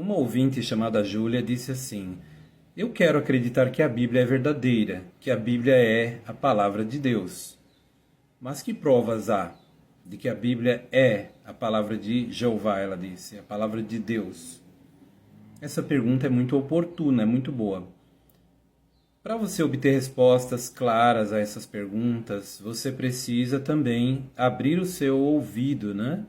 Uma ouvinte chamada Júlia disse assim: eu quero acreditar que a Bíblia é verdadeira, que a Bíblia é a palavra de Deus. Mas que provas há de que a Bíblia é a palavra de Jeová, ela disse, a palavra de Deus? Essa pergunta é muito oportuna, é muito boa. Para você obter respostas claras a essas perguntas, você precisa também abrir o seu ouvido, né?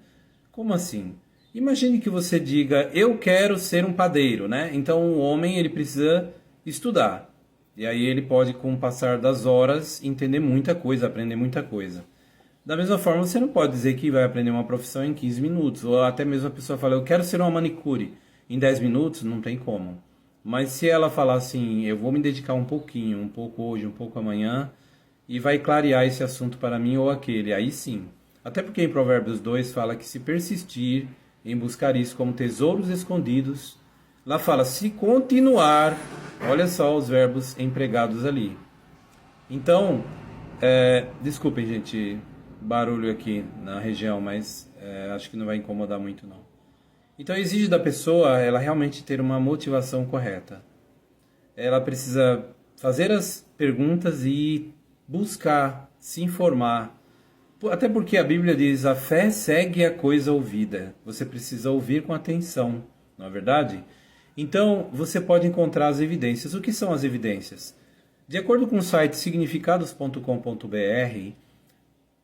Como assim? Imagine que você diga, eu quero ser um padeiro, né? Então o homem ele precisa estudar. E aí ele pode, com o passar das horas, entender muita coisa, aprender muita coisa. Da mesma forma, você não pode dizer que vai aprender uma profissão em 15 minutos. Ou até mesmo a pessoa fala, eu quero ser uma manicure. Em 10 minutos, não tem como. Mas se ela falar assim, eu vou me dedicar um pouquinho, um pouco hoje, um pouco amanhã, e vai clarear esse assunto para mim ou aquele, aí sim. Até porque em Provérbios 2 fala que se persistir em buscar isso como tesouros escondidos, lá fala, se continuar, olha só os verbos empregados ali. Então, desculpem gente, barulho aqui na região, mas acho que não vai incomodar muito não. Então exige da pessoa ela realmente ter uma motivação correta. Ela precisa fazer as perguntas e buscar, se informar. Até porque a Bíblia diz, a fé segue a coisa ouvida. Você precisa ouvir com atenção, não é verdade? Então você pode encontrar as evidências. O que são as evidências? De acordo com o site significados.com.br,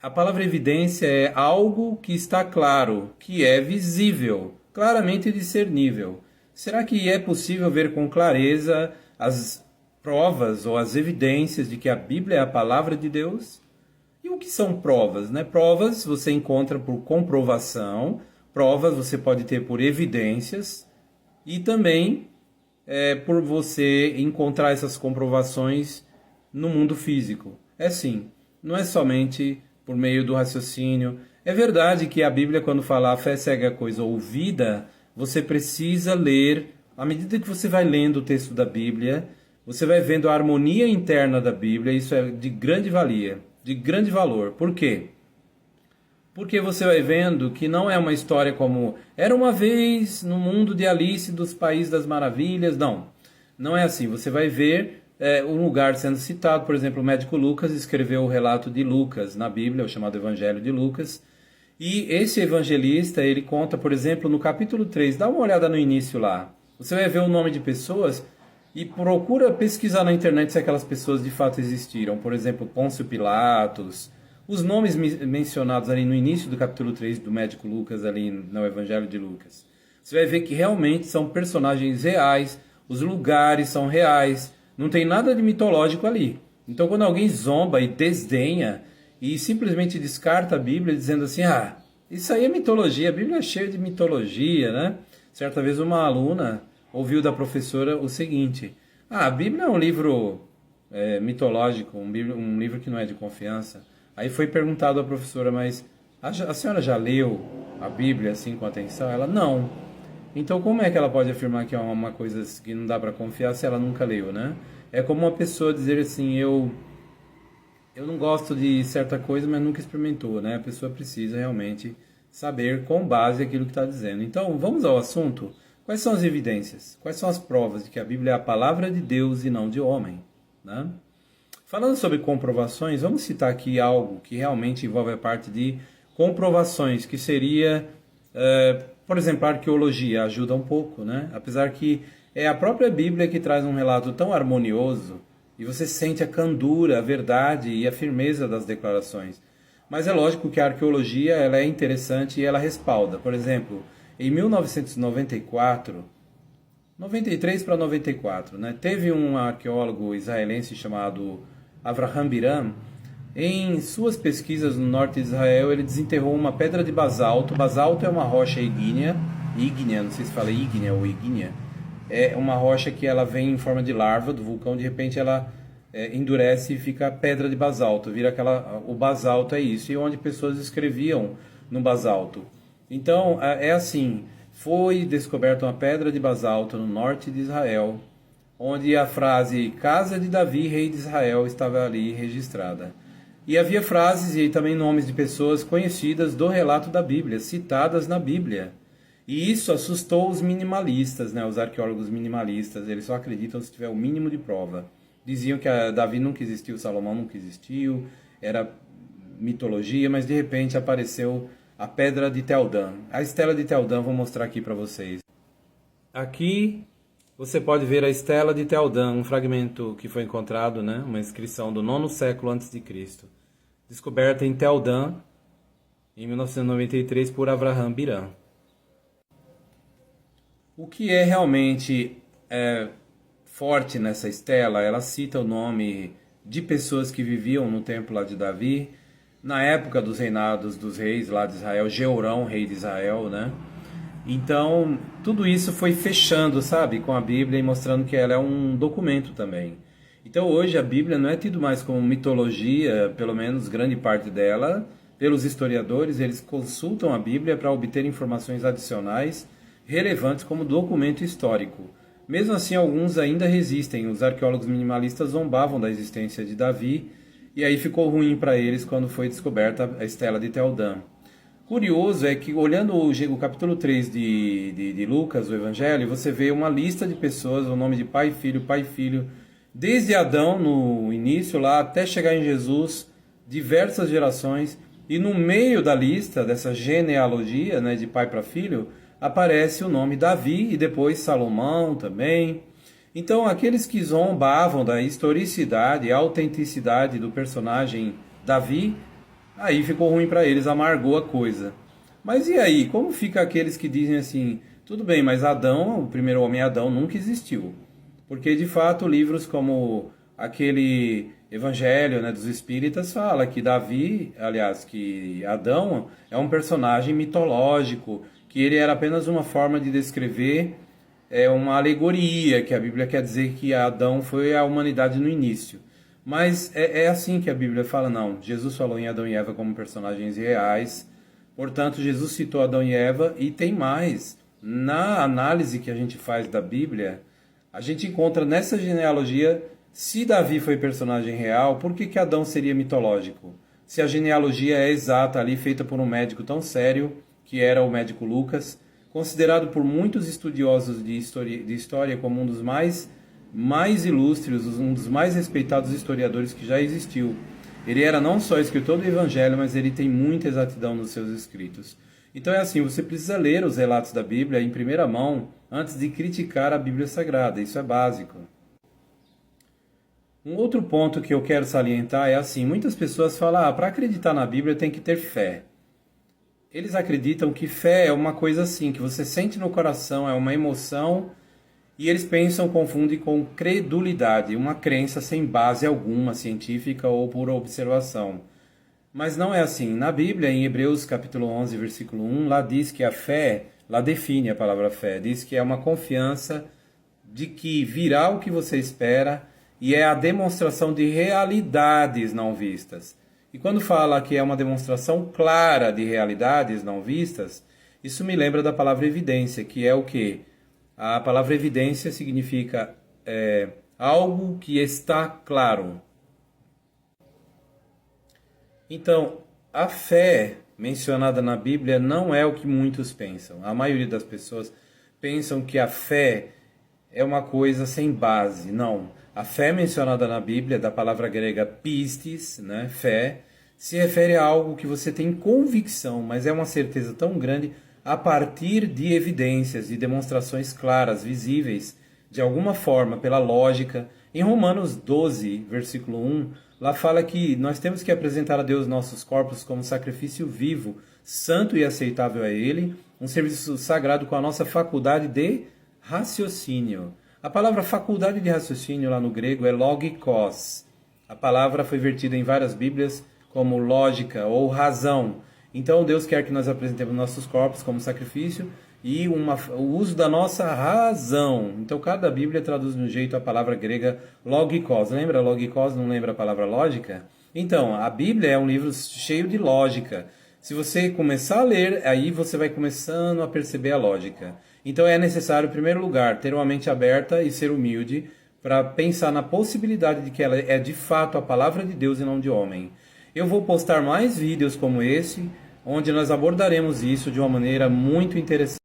a palavra evidência é algo que está claro, que é visível, claramente discernível. Será que é possível ver com clareza as provas ou as evidências de que a Bíblia é a palavra de Deus? E o que são provas, né? Provas você encontra por comprovação, provas você pode ter por evidências e também por você encontrar essas comprovações no mundo físico. É sim, não é somente por meio do raciocínio. É verdade que a Bíblia, quando fala a fé segue a coisa ouvida, você precisa ler, à medida que você vai lendo o texto da Bíblia, você vai vendo a harmonia interna da Bíblia, isso é de grande valia, de grande valor. Por quê? Porque você vai vendo que não é uma história como era uma vez no mundo de Alice dos Países das Maravilhas, não. Não é assim, você vai ver um lugar sendo citado, por exemplo, o médico Lucas escreveu o relato de Lucas na Bíblia, o chamado Evangelho de Lucas, e esse evangelista, ele conta, por exemplo, no capítulo 3, dá uma olhada no início lá, você vai ver o nome de pessoas e procura pesquisar na internet se aquelas pessoas de fato existiram, por exemplo, Pôncio Pilatos, os nomes mencionados ali no início do capítulo 3 do médico Lucas, ali no Evangelho de Lucas. Você vai ver que realmente são personagens reais, os lugares são reais, não tem nada de mitológico ali. Então quando alguém zomba e desdenha e simplesmente descarta a Bíblia dizendo assim, isso aí é mitologia, a Bíblia é cheia de mitologia, né? Certa vez uma aluna ouviu da professora o seguinte, a Bíblia é um livro mitológico, um livro que não é de confiança. Aí foi perguntado à professora, mas a senhora já leu a Bíblia assim com atenção? Ela, não. Então como é que ela pode afirmar que é uma coisa que não dá para confiar se ela nunca leu, né? É como uma pessoa dizer assim, eu não gosto de certa coisa, mas nunca experimentou, né? A pessoa precisa realmente saber com base aquilo que está dizendo. Então, vamos ao assunto. Quais são as evidências? Quais são as provas de que a Bíblia é a palavra de Deus e não de homem, né? Falando sobre comprovações, vamos citar aqui algo que realmente envolve a parte de comprovações, que seria, por exemplo, a arqueologia ajuda um pouco, né? Apesar que é a própria Bíblia que traz um relato tão harmonioso e você sente a candura, a verdade e a firmeza das declarações. Mas é lógico que a arqueologia ela é interessante e ela respalda. Por exemplo, em 1994... 93 para 94, né? Teve um arqueólogo israelense chamado Avraham Biram. Em suas pesquisas no norte de Israel, ele desenterrou uma pedra de basalto. Basalto é uma rocha ígnea, não sei se fala ígnea ou ígnea. É uma rocha que ela vem em forma de larva do vulcão, de repente ela endurece e fica pedra de basalto. O basalto é isso, e onde pessoas escreviam no basalto. Então, é assim... Foi descoberta uma pedra de basalto no norte de Israel, onde a frase Casa de Davi, rei de Israel, estava ali registrada. E havia frases e também nomes de pessoas conhecidas do relato da Bíblia, citadas na Bíblia. E isso assustou os minimalistas, né, os arqueólogos minimalistas. Eles só acreditam se tiver o mínimo de prova. Diziam que Davi nunca existiu, Salomão nunca existiu, era mitologia, mas de repente apareceu a pedra de Tel Dan. A estela de Tel Dan vou mostrar aqui para vocês. Aqui você pode ver a estela de Tel Dan, um fragmento que foi encontrado, né, uma inscrição do 9º século a.C., descoberta em Tel Dan, em 1993, por Avraham Biram. O que é realmente forte nessa estela, ela cita o nome de pessoas que viviam no templo lá de Davi, na época dos reinados dos reis lá de Israel, Jeorão, rei de Israel, né? Então, tudo isso foi fechando, sabe, com a Bíblia e mostrando que ela é um documento também. Então, hoje a Bíblia não é tido mais como mitologia, pelo menos grande parte dela, pelos historiadores, eles consultam a Bíblia para obter informações adicionais relevantes como documento histórico. Mesmo assim, alguns ainda resistem. Os arqueólogos minimalistas zombavam da existência de Davi, e aí ficou ruim para eles quando foi descoberta a estela de Tel Dan. Curioso é que, olhando o capítulo 3 de Lucas, o Evangelho, você vê uma lista de pessoas, o nome de pai e filho, desde Adão, no início lá, até chegar em Jesus, diversas gerações, e no meio da lista, dessa genealogia, né, de pai para filho, aparece o nome Davi e depois Salomão também. Então, aqueles que zombavam da historicidade e autenticidade do personagem Davi, aí ficou ruim para eles, amargou a coisa. Mas e aí, como fica aqueles que dizem assim, tudo bem, mas Adão, o primeiro homem Adão, nunca existiu? Porque, de fato, livros como aquele Evangelho, né, dos Espíritas fala que Davi, aliás, que Adão é um personagem mitológico, que ele era apenas uma forma de descrever uma alegoria, que a Bíblia quer dizer que Adão foi a humanidade no início. Mas é assim que a Bíblia fala, não. Jesus falou em Adão e Eva como personagens reais, portanto, Jesus citou Adão e Eva, e tem mais. Na análise que a gente faz da Bíblia, a gente encontra nessa genealogia, se Davi foi personagem real, por que Adão seria mitológico? Se a genealogia é exata ali, feita por um médico tão sério, que era o médico Lucas, considerado por muitos estudiosos de história como um dos mais ilustres, um dos mais respeitados historiadores que já existiu. Ele era não só escritor do Evangelho, mas ele tem muita exatidão nos seus escritos. Então é assim, você precisa ler os relatos da Bíblia em primeira mão antes de criticar a Bíblia Sagrada, isso é básico. Um outro ponto que eu quero salientar é assim, muitas pessoas falam, para acreditar na Bíblia tem que ter fé. Eles acreditam que fé é uma coisa assim, que você sente no coração, é uma emoção, e eles confundem com credulidade, uma crença sem base alguma científica ou por observação. Mas não é assim. Na Bíblia, em Hebreus capítulo 11, versículo 1, lá diz que a fé, lá define a palavra fé, diz que é uma confiança de que virá o que você espera e é a demonstração de realidades não vistas. E quando fala que é uma demonstração clara de realidades não vistas, isso me lembra da palavra evidência, que é o quê? A palavra evidência significa algo que está claro. Então, a fé mencionada na Bíblia não é o que muitos pensam. A maioria das pessoas pensam que a fé é uma coisa sem base. Não. A fé mencionada na Bíblia, da palavra grega pistis, né, fé, se refere a algo que você tem convicção, mas é uma certeza tão grande a partir de evidências e demonstrações claras, visíveis, de alguma forma, pela lógica. Em Romanos 12, versículo 1, lá fala que nós temos que apresentar a Deus nossos corpos como sacrifício vivo, santo e aceitável a Ele, um serviço sagrado com a nossa faculdade de raciocínio. A palavra faculdade de raciocínio lá no grego é logikos. A palavra foi vertida em várias bíblias como lógica ou razão. Então Deus quer que nós apresentemos nossos corpos como sacrifício e o uso da nossa razão. Então cada bíblia traduz de um jeito a palavra grega logikos. Lembra logikos, não lembra a palavra lógica? Então, a Bíblia é um livro cheio de lógica. Se você começar a ler, aí você vai começando a perceber a lógica. Então é necessário, em primeiro lugar, ter uma mente aberta e ser humilde para pensar na possibilidade de que ela é de fato a palavra de Deus e não de homem. Eu vou postar mais vídeos como esse, onde nós abordaremos isso de uma maneira muito interessante.